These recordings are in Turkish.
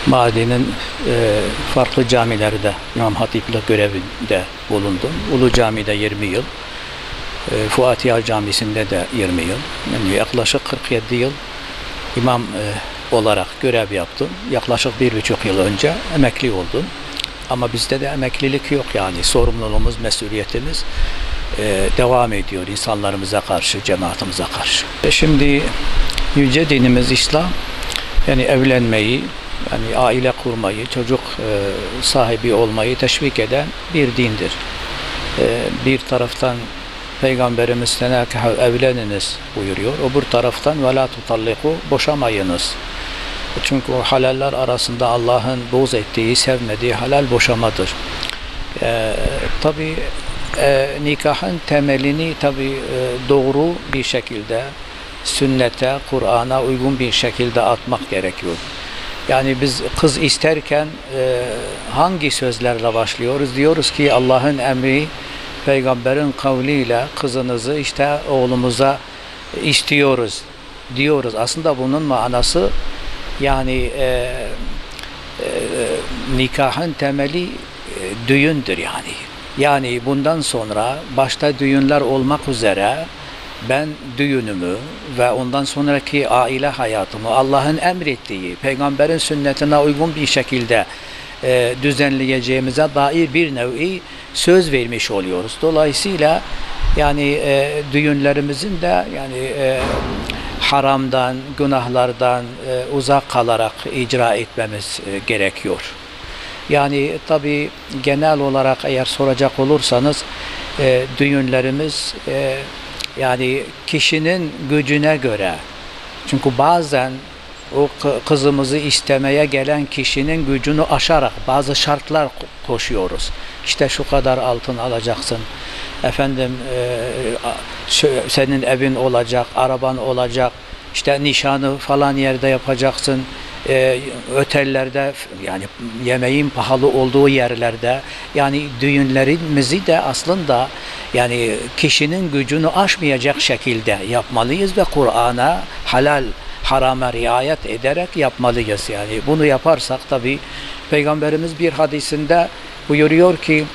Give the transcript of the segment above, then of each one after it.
Mahallenin farklı camilerde İmam Hatiplik görevinde bulundum. Ulu Cami'de 20 yıl, Fuat Yar Camisi'nde de 20 yıl. Yani yaklaşık 47 yıl imam olarak görev yaptım. Yaklaşık 1,5 yıl önce emekli oldum. Ama bizde de emeklilik yok yani. Sorumluluğumuz, mesuliyetimiz devam ediyor insanlarımıza karşı, cemaatimize karşı. Şimdi yüce dinimiz İslam, yani evlenmeyi, yani aile kurmayı, çocuk sahibi olmayı teşvik eden bir dindir. Bir taraftan Peygamberimiz tenâkehu evleniniz buyuruyor. Öbür taraftan ve lâ tutalliku boşamayınız. Çünkü o halaller arasında Allah'ın buğz ettiği, sevmediği halal boşamadır. Tabi nikahın temelini doğru bir şekilde sünnete, Kur'an'a uygun bir şekilde atmak gerekiyor. Yani biz kız isterken hangi sözlerle başlıyoruz? Diyoruz ki Allah'ın emri, Peygamberin kavliyle kızınızı işte oğlumuza istiyoruz diyoruz. Aslında bunun manası yani nikahın temeli düğündür yani. Yani bundan sonra başta düğünler olmak üzere ben düğünümü ve ondan sonraki aile hayatımı Allah'ın emrettiği, Peygamberin sünnetine uygun bir şekilde düzenleyeceğimize dair bir nevi söz vermiş oluyoruz. Dolayısıyla yani düğünlerimizin de yani haramdan, günahlardan uzak kalarak icra etmemiz gerekiyor. Yani tabi genel olarak eğer soracak olursanız düğünlerimiz yani kişinin gücüne göre, çünkü bazen o kızımızı istemeye gelen kişinin gücünü aşarak bazı şartlar koşuyoruz. İşte şu kadar altın alacaksın, efendim senin evin olacak, araban olacak, işte nişanı falan yerde yapacaksın, otellerde, yani yemeğin pahalı olduğu yerlerde, yani düğünlerimizi de aslında yani kişinin gücünü aşmayacak şekilde yapmalıyız ve Kur'an'a, halal harama riayet ederek yapmalıyız. Yani bunu yaparsak tabi Peygamberimiz bir hadisinde buyuruyor ki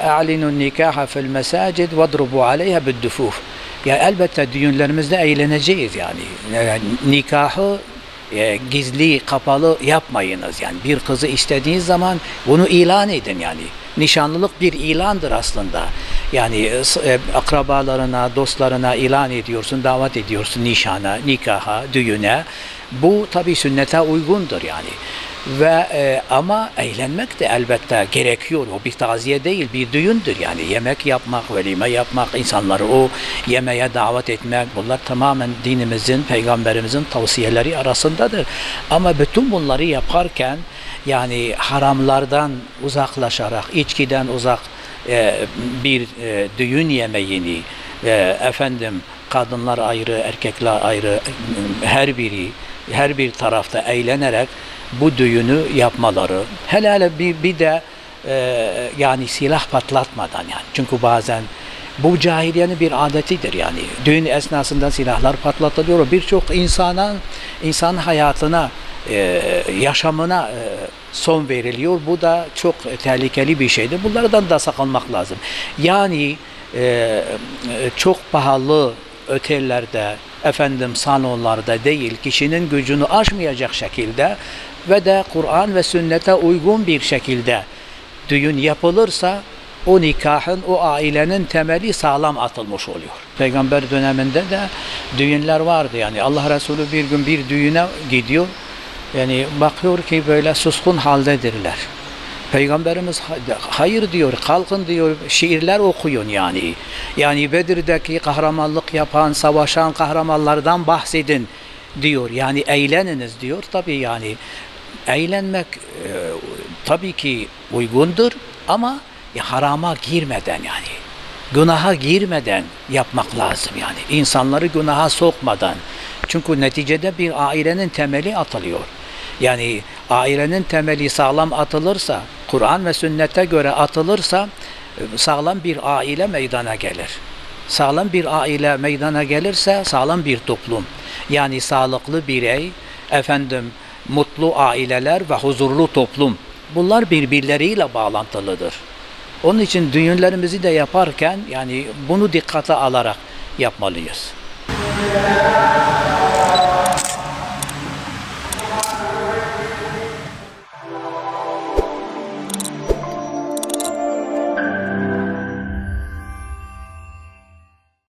"A'linun nikaha fil mesacid vadrubu aleyha biddufuf." Ya elbette düğünlerimizde eğleneceğiz yani. Nikahı gizli, kapalı yapmayınız. Yani bir kızı istediğiniz zaman bunu ilan edin yani. Nişanlılık bir ilandır aslında. Yani akrabalarına, dostlarına ilan ediyorsun, davet ediyorsun nişana, nikaha, düğüne. Bu tabi sünnete uygundur yani. Ve ama eğlenmek de elbette gerekiyor. O bir taziye değil, bir düğündür yani. Yemek yapmak, velime yapmak, insanları o yemeğe davet etmek, bunlar tamamen dinimizin, Peygamberimizin tavsiyeleri arasındadır. Ama bütün bunları yaparken yani haramlardan uzaklaşarak, içkiden uzak bir düğün yemeğini, efendim kadınlar ayrı, erkekler ayrı, her bir tarafta eğlenerek bu düğünü yapmaları. Hele bir de yani silah patlatmadan yani. Çünkü bazen bu cahiliyenin bir adetidir yani. Düğün esnasında silahlar patlatılıyor. Birçok insan hayatına, yaşamına son veriliyor. Bu da çok tehlikeli bir şeydir. Bunlardan da sakınmak lazım. Yani çok pahalı otellerde, efendim salonlarda değil, kişinin gücünü aşmayacak şekilde ve de Kur'an ve sünnete uygun bir şekilde düğün yapılırsa o nikahın, o ailenin temeli sağlam atılmış oluyor. Peygamber döneminde de düğünler vardı yani. Allah Resulü bir gün bir düğüne gidiyor. Yani bakıyor ki böyle suskun haldedirler. Peygamberimiz hayır diyor, kalkın diyor, şiirler okuyun yani. Yani Bedir'deki kahramanlık yapan, savaşan kahramanlardan bahsedin diyor. Yani eğleniniz diyor. Tabii yani eğlenmek tabii ki uygundur ama harama girmeden yani. Günaha girmeden yapmak lazım yani. İnsanları günaha sokmadan. Çünkü neticede bir ailenin temeli atılıyor. Yani ailenin temeli sağlam atılırsa, Kur'an ve sünnete göre atılırsa sağlam bir aile meydana gelir. Sağlam bir aile meydana gelirse sağlam bir toplum. Yani sağlıklı birey, efendim mutlu aileler ve huzurlu toplum. Bunlar birbirleriyle bağlantılıdır. Onun için düğünlerimizi de yaparken yani bunu dikkate alarak yapmalıyız.